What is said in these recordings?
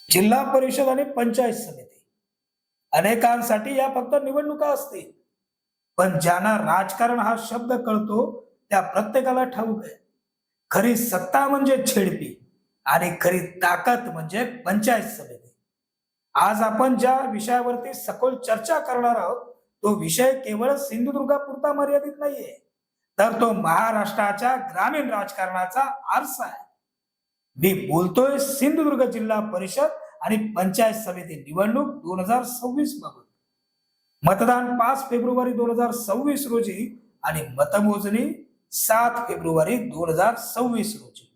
जिल्हा परिषद आणि पंचायत समिती अनेकांसाठी या फक्त निवडणुका असतील, पण ज्यांना राजकारण हा शब्द कळतो त्या प्रत्येकाला ठाऊक आहे, खरी सत्ता म्हणजे झेडपी आणि खरी ताकद म्हणजे पंचायत समिती. आज आपण ज्या विषयावरती सखोल चर्चा करणार आहोत, तो विषय केवळ सिंधुदुर्गापुरता मर्यादित नाहीये, तर तो महाराष्ट्राच्या ग्रामीण राजकारणाचा आरसा आहे. मी बोलतोय सिंधुदुर्ग जिल्हा परिषद आणि पंचायत समिती निवडणूक 2026 बाबत. मतदान 5 फेब्रुवारी 2026 रोजी आणि मतमोजणी 7 फेब्रुवारी 2026 रोजी.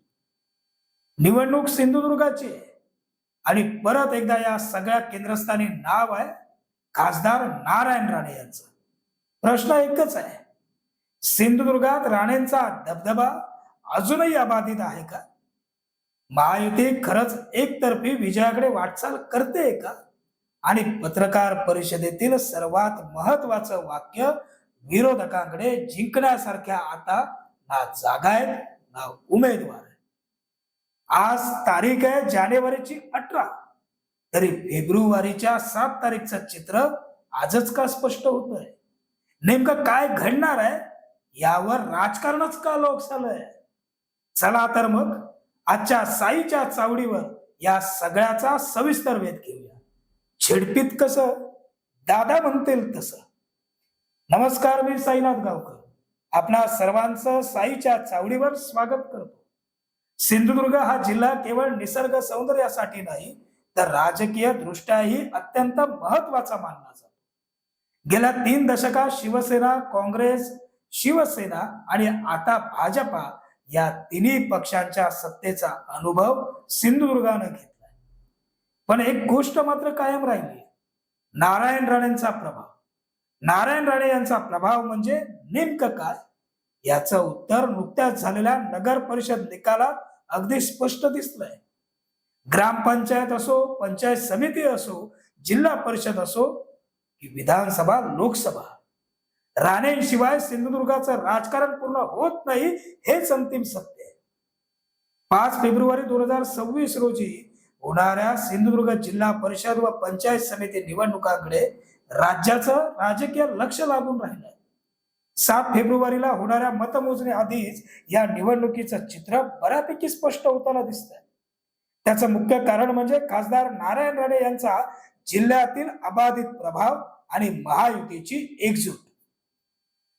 निवडणूक सिंधुदुर्गाची आहे आणि परत एकदा या सगळ्या केंद्रस्थानी नाव आहे खासदार नारायण राणे यांचं. प्रश्न एकच आहे, सिंधुदुर्गात राणेंचा दबदबा अजूनही अबाधित आहे का? महायुती खरंच एकतर्फी विजयाकडे वाटचाल करते का? आणि पत्रकार परिषदेतील सर्वात महत्वाचं वाक्य, विरोधकांकडे जिंकण्यासारख्या आता ना जागा आहेत ना उमेदवार आहे. आज तारीख आहे जानेवारीची 18, तरी फेब्रुवारीच्या 7 तारीखचं चित्र आजच का स्पष्ट होतंय? नेमकं काय घडणार आहे यावर राजकारणच का लोकसालय? चला तर मग आजच्या साईच्या चावडीवर या सगळ्याचा सविस्तर वेध घेऊया. झेडपीत कसं, दादा म्हणतील तसं. नमस्कार, मी साईनाथ गावकर आपणा सर्वांचं साईच्या चावडीवर स्वागत करतो. सिंधुदुर्ग हा जिल्हा केवळ निसर्ग सौंदर्यासाठी नाही, तर राजकीय दृष्ट्याही अत्यंत महत्वाचा मानला जातो. गेल्या 3 दशकात शिवसेना, काँग्रेस, शिवसेना आणि आता भाजपा या तिन्ही पक्षांच्या सत्तेचा अनुभव सिंधुदुर्गानं घेतलाय. पण एक गोष्ट मात्र कायम राहिली, नारायण राणेंचा प्रभाव. नारायण राणे यांचा प्रभाव म्हणजे नेमकं काय, याचं उत्तर नुकत्याच झालेल्या नगर परिषद निकालात अगदी स्पष्ट दिसलंय. ग्रामपंचायत असो, पंचायत समिती असो, जिल्हा परिषद असो की विधानसभा, लोकसभा, राणेंशिवाय सिंधुदुर्गाचं राजकारण पूर्ण होत नाही, हेच अंतिम सत्य आहे. 5 फेब्रुवारी 2026 रोजी होणाऱ्या सिंधुदुर्ग जिल्हा परिषद व पंचायत समिती निवडणुकांकडे राज्याचं राजकीय लक्ष लागून राहिलंय. 7 फेब्रुवारीला होणाऱ्या मतमोजणी आधीच या निवडणुकीचं चित्र बऱ्यापैकी स्पष्ट होताना दिसतंय. त्याचं मुख्य कारण म्हणजे खासदार नारायण राणे यांचा जिल्ह्यातील अबाधित प्रभाव आणि महायुतीची एकजूट.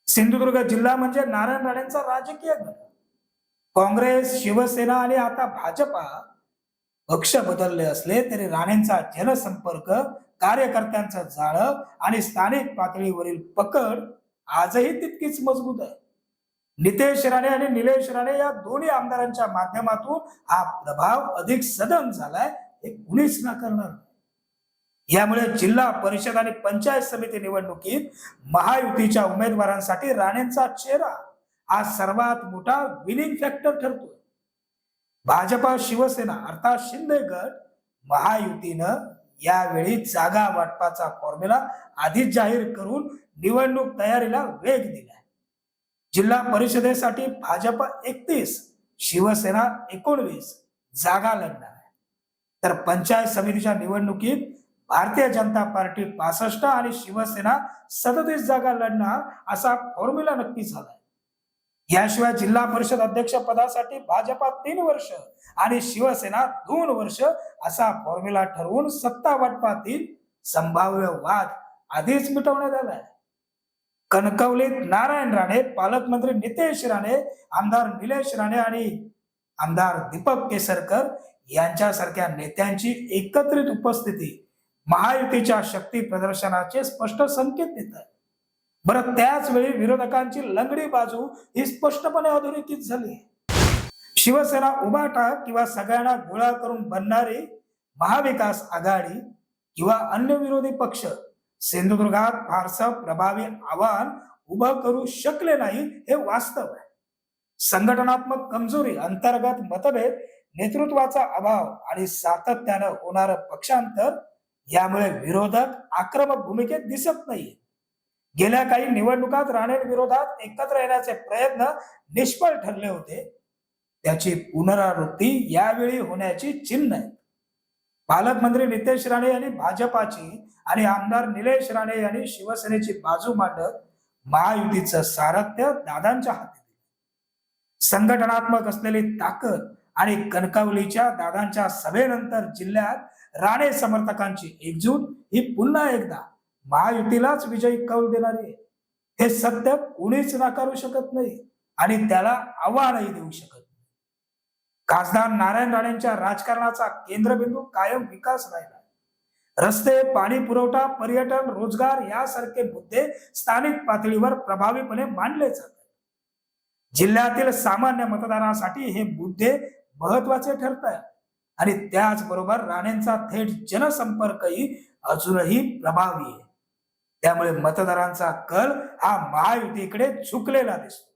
सिंधुदुर्ग जिल्हा म्हणजे नारायण राणेंचा राजकीय गड. काँग्रेस, शिवसेना आणि आता भाजपा पक्ष बदलले असले तरी राणेंचा जनसंपर्क, कार्यकर्त्यांचं जाळं आणि स्थानिक पातळीवरील पकड आजही तितकीच मजबूत आहे. नितेश राणे आणि निलेश राणे या दोन्ही आमदारांच्या माध्यमातून हा प्रभाव अधिक सदन झालाय, हे कुणीच नाकारणार नाही. यामुळे जिल्हा परिषद आणि पंचायत समिती निवडणुकीत महायुतीच्या उमेदवारांसाठी राणेंचा चेहरा हा सर्वात मोठा विनिंग फॅक्टर ठरतोय. भाजपा, शिवसेना अर्थात शिंदे गट, महायुतीनं यावेळी जागा वाटपाचा फॉर्म्युला आधीच जाहीर करून निवडणूक तयारीला वेग दिलाय. जिल्हा परिषदेसाठी भाजप 31, शिवसेना 19 जागा लढणार आहे, तर पंचायत समितीच्या निवडणुकीत भारतीय जनता पार्टी 65 आणि शिवसेना 37 जागा लढणार असा फॉर्म्युला नक्की झालाय. याशिवाय जिल्हा परिषद अध्यक्ष पदासाठी भाजपा 3 वर्ष आणि शिवसेना 2 वर्ष असा फॉर्म्युला ठरवून सत्ता वाटपातील संभाव्य वाद आधीच मिटवण्यात आलाय. कणकवलीत नारायण राणे, पालकमंत्री नितेश राणे, आमदार निलेश राणे आणि आमदार दीपक केसरकर यांच्यासारख्या नेत्यांची एकत्रित उपस्थिती महायुतीच्या शक्ती प्रदर्शनाचे स्पष्ट संकेत देत आहे. बरं, त्याच वेळी विरोधकांची लंगडी बाजू ही स्पष्टपणे अधोरेखित झाली. शिवसेना, उभाटा किंवा सगळ्यांना गोळा करून बनणारी महाविकास आघाडी किंवा अन्य विरोधी पक्ष सिंधुदुर्गात फारसं प्रभावी आव्हान उभं करू शकले नाही, हे वास्तव आहे. संघटनात्मक कमजोरी, अंतर्गत मतभेद, नेतृत्वाचा अभाव आणि सातत्यानं होणारं पक्षांतर यामुळे विरोधक आक्रमक भूमिकेत दिसत नाही. गेल्या काही निवडणुकात राणे विरोधात एकत्र येण्याचे प्रयत्न निष्फळ ठरले होते, त्याची पुनरावृत्ती यावेळी होण्याची चिन्ह आहे. पालकमंत्री नितेश राणे यांनी भाजपाची आणि आमदार निलेश राणे यांनी शिवसेनेची बाजू मांडत महायुतीचं सारथ्य दादांच्या हाती दिलं. संघटनात्मक असलेली ताकद आणि कणकवलीच्या दादांच्या सभेनंतर जिल्ह्यात राणे समर्थकांची एकजूट ही पुन्हा एकदा महायुतीलाच विजयी कौल देणारी आहे. हे सत्य कोणीच नाकारू शकत नाही आणि त्याला आव्हानही देऊ शकत नाही. खासदार नारायण राणेंच्या राजकारणाचा केंद्रबिंदू कायम विकास राहिला. रस्ते, पाणी पुरवठा, पर्यटन, रोजगार यासारखे मुद्दे स्थानिक पातळीवर प्रभावीपणे मांडले जातात. जिल्ह्यातील सामान्य मतदारांसाठी हे मुद्दे महत्वाचे ठरतात आणि त्याचबरोबर राणेंचा थेट जनसंपर्कही अजूनही प्रभावी आहे. त्यामुळे मतदारांचा कल हा महायुतीकडे झुकलेला दिसतो.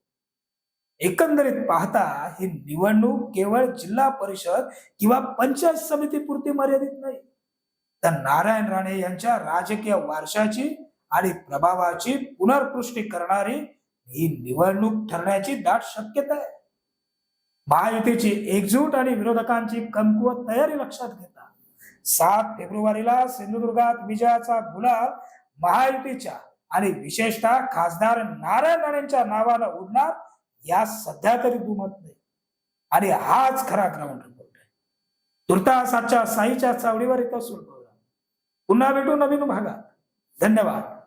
एकंदरीत पाहता ही निवडणूक केवळ जिल्हा परिषद किंवा पंचायत समिती पुरती मर्यादित नाही, तर नारायण राणे यांच्या राजकीय वारशाची आणि प्रभावाची पुनर्पुष्टी करणारी ही निवडणूक ठरण्याची दाट शक्यता आहे. महायुतीची एकजूट आणि विरोधकांची कमकुवत तयारी लक्षात घेता 7 फेब्रुवारीला सिंधुदुर्गात विजयाचा गुलाल महायुतीच्या आणि विशेषतः खासदार नारायण राणेंच्या नावाला उडणार या सध्या तरी दुमत नाही. आणि हाच खरा ग्राउंड रिपोर्ट आहे. तुर्तास आजच्या साईच्या चावडीवर इथं सुरू. पुन्हा भेटू नवीन भागात. धन्यवाद.